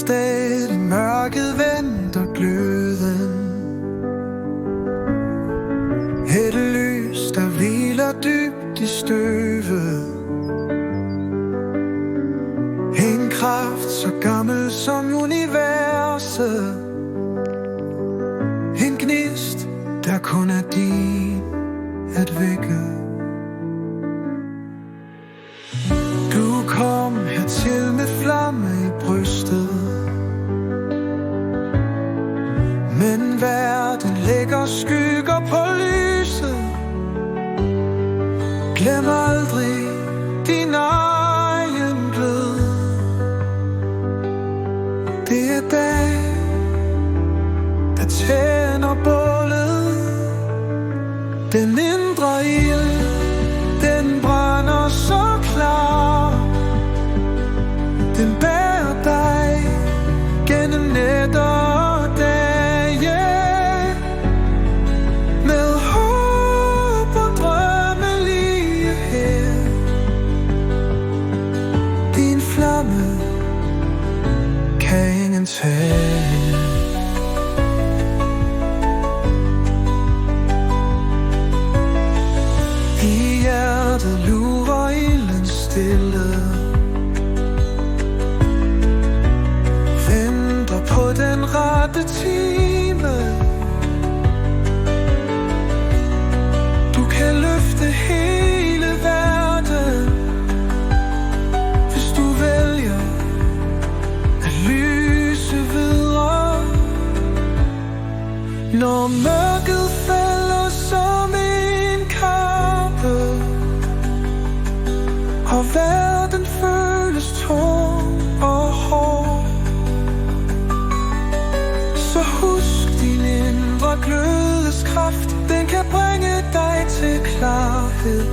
stadig mørket venter gløden. Et lys, der hviler dybt i støvet. En kraft så gammel som universet. En gnist, der kun er din at vække. Du kom hertil med flamme i brystet, men verden lægger skygger på lyset. Glem aldrig din egen glød. Det er dag, der tænder bålet. Den indre ild, den brænder så klar. Den bærer dig gennem nætter og dage, med håb og drømme lige her. Din flamme kan ingen tage. I hjertet lurer ilden stille, venter på den rette time. Du kan løfte hele verden, hvis du vælger at lyse videre. Når mørket falder som en kappe, og verden føles tung og hård, så husk din indre glødeskraft. Den kan bringe dig til klarhed.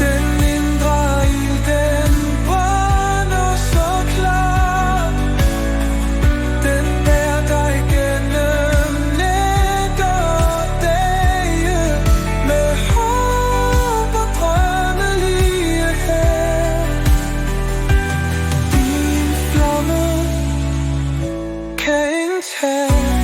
Den indre ild, den brænder så klar. Den bærer dig gennem nætter og dage, med håb og drømme lige her. Din flamme kan ingen tage.